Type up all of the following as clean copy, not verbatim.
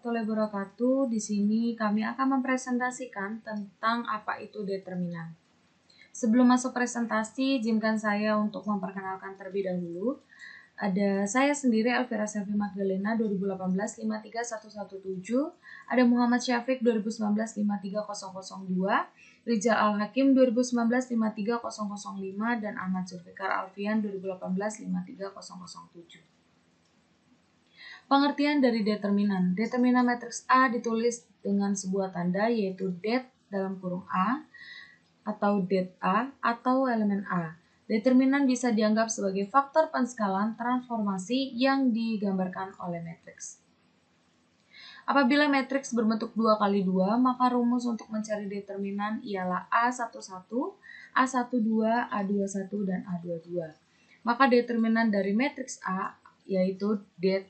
Warahmatullahi wabarakatuh. Di sini kami akan mempresentasikan tentang apa itu determinan. Sebelum masuk presentasi, izinkan saya untuk memperkenalkan terlebih dahulu. Ada saya sendiri Elvira Selvi Magdalena 2018 53117, ada Muhammad Syafiq 2019 53002, Rizal Al-Hakim 2019 53005, dan Ahmad Zulfikar Alfian 2018 53007. Pengertian dari determinan. Determinan matriks A ditulis dengan sebuah tanda yaitu det dalam kurung A atau det A atau elemen A. Determinan bisa dianggap sebagai faktor penskalan transformasi yang digambarkan oleh matriks. Apabila matriks berbentuk 2x2, maka rumus untuk mencari determinan ialah A11, A12, A21, dan A22. Maka determinan dari matriks A yaitu det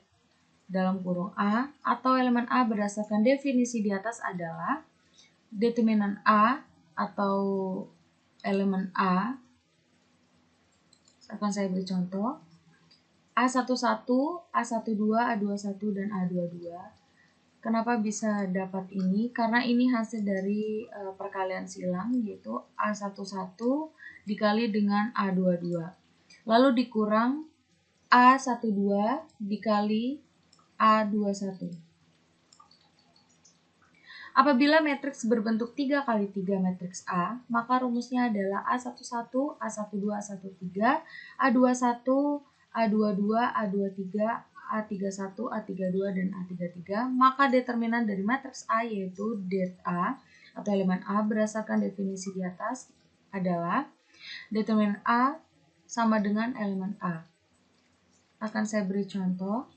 dalam kurung A atau elemen A berdasarkan definisi di atas adalah determinan A atau elemen A. Akan saya beri contoh. A11, A12, A21, dan A22. Kenapa bisa dapat ini? Karena ini hasil dari perkalian silang, yaitu A11 dikali dengan A22. Lalu dikurang A12 dikali A21. Apabila matriks berbentuk 3x3 matriks A, maka rumusnya adalah A11, A12, A13, A21, A22, A23, A31, A32, dan A33. Maka determinan dari matriks A yaitu det A atau elemen A berdasarkan definisi di atas adalah determinan A sama dengan elemen A. Akan saya beri contoh.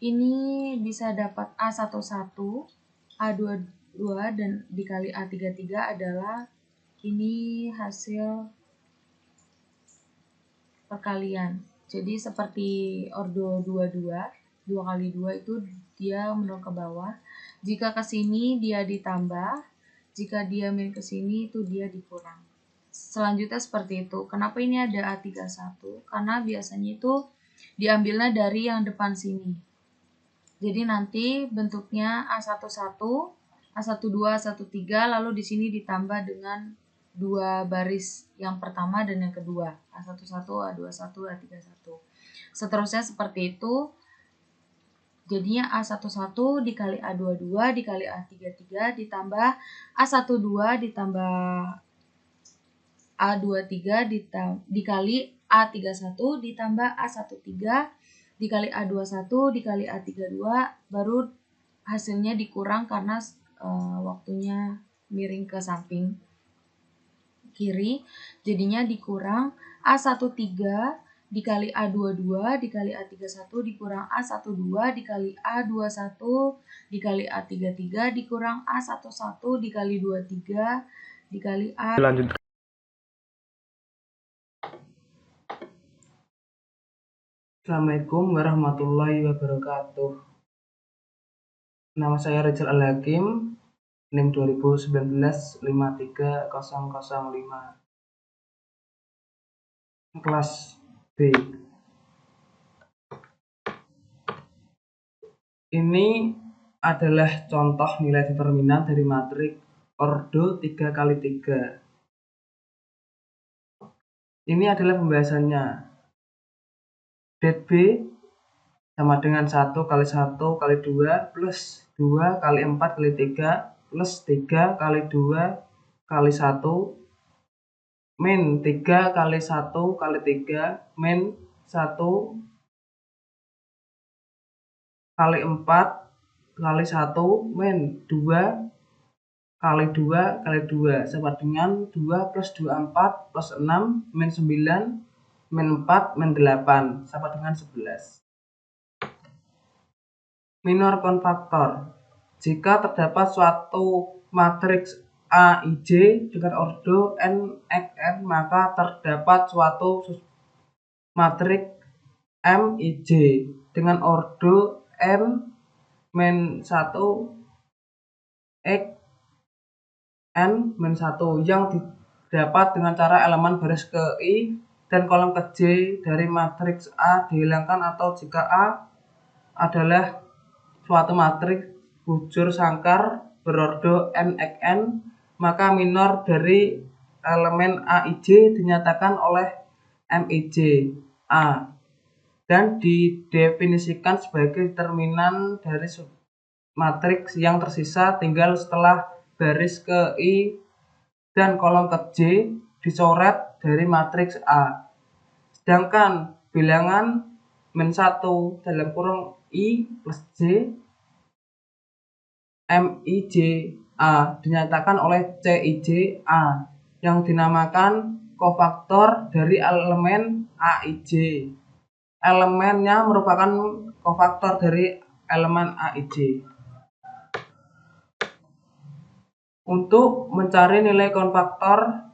Ini bisa dapat A11, A22, dan dikali A33 adalah ini hasil perkalian. Jadi seperti ordo 22, 2 kali 2 itu dia menurun ke bawah. Jika ke sini dia ditambah, jika dia main ke sini itu dia dikurang. Selanjutnya seperti itu. Kenapa ini ada A31? Karena biasanya itu diambilnya dari yang depan sini. Jadi nanti bentuknya A11, A12, A13, lalu di sini ditambah dengan dua baris yang pertama dan yang kedua, A11, A21, A31. Seterusnya seperti itu. Jadinya A11 dikali A22 dikali A33 ditambah A12 ditambah A23 dikali A31 ditambah A13 dikali A21 dikali A32, baru hasilnya dikurang karena waktunya miring ke samping kiri, jadinya dikurang A13 dikali A22 dikali A31 dikurang A12 dikali A21 dikali A33 dikurang A11 dikali 23 dikali A. Lanjut. Assalamualaikum warahmatullahi wabarakatuh. Nama saya Rizal Al-Hakim, NIM 2019 53005. Kelas B. Ini adalah contoh nilai determinan dari matriks ordo 3x3. Ini adalah pembahasannya. Det B sama dengan 1 kali 1 kali 2 plus 2 kali 4 kali 3 plus 3 kali 2 kali 1 min 3 kali 1 kali 3 min 1 kali 4 kali 1 min 2 kali 2 kali 2 sama dengan 2 plus 2 4 plus 6 min 9 min 4 min 8 sama dengan 11. Minor konfaktor. Jika terdapat suatu matriks AIJ dengan ordo NXN, maka terdapat suatu matriks MIJ dengan ordo N-1 X N-1 yang didapat dengan cara elemen baris ke I dan kolom ke J dari matriks A dihilangkan, atau jika A adalah suatu matriks bujur sangkar berordo n×n, maka minor dari elemen Aij dinyatakan oleh Mij A dan didefinisikan sebagai determinan dari matriks yang tersisa tinggal setelah baris ke I dan kolom ke J dicoret dari matriks A. Sedangkan bilangan -1 dalam kurung I plus J Mij A dinyatakan oleh Cij A yang dinamakan kofaktor dari elemen Aij. Elemennya merupakan kofaktor dari elemen Aij. Untuk mencari nilai kofaktor,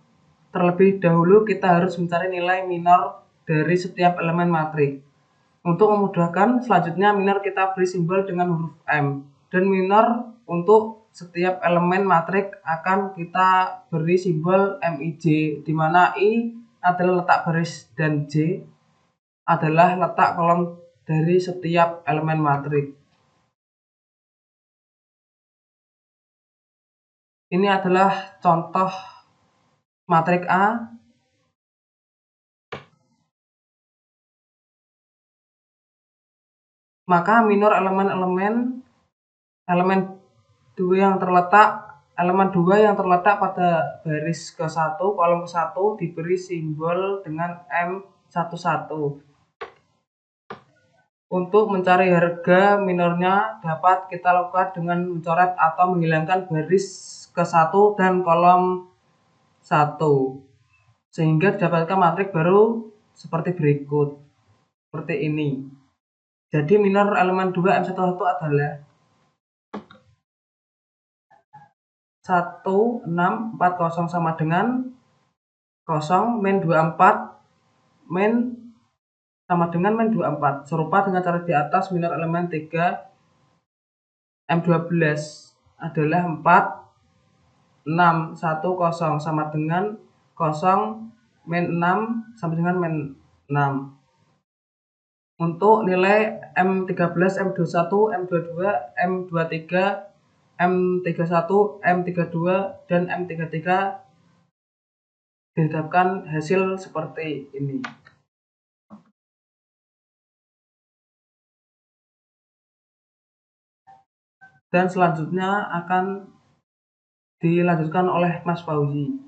terlebih dahulu kita harus mencari nilai minor dari setiap elemen matriks. Untuk memudahkan, selanjutnya minor kita beri simbol dengan huruf M. Dan minor untuk setiap elemen matriks akan kita beri simbol Mij, di mana I adalah letak baris dan J adalah letak kolom dari setiap elemen matriks. Ini adalah contoh matriks A. Maka minor elemen 2 yang terletak pada baris ke-1, kolom ke-1 diberi simbol dengan M11. Untuk mencari harga minornya dapat kita lakukan dengan mencoret atau menghilangkan baris ke-1 dan kolom 1, sehingga didapatkan matriks baru seperti berikut. Seperti ini. Jadi minor elemen 2 M11 adalah 1640 sama dengan 0 min 24 min sama dengan min 24. Serupa dengan cara di atas, minor elemen 3 M12 adalah 4 6 10 sama dengan 0 min 6 sama dengan min 6. Untuk nilai M13, M21, M22, M23, M31, M32, dan M33 didapatkan hasil seperti ini. Dan selanjutnya akan dilanjutkan oleh Mas Fauzi.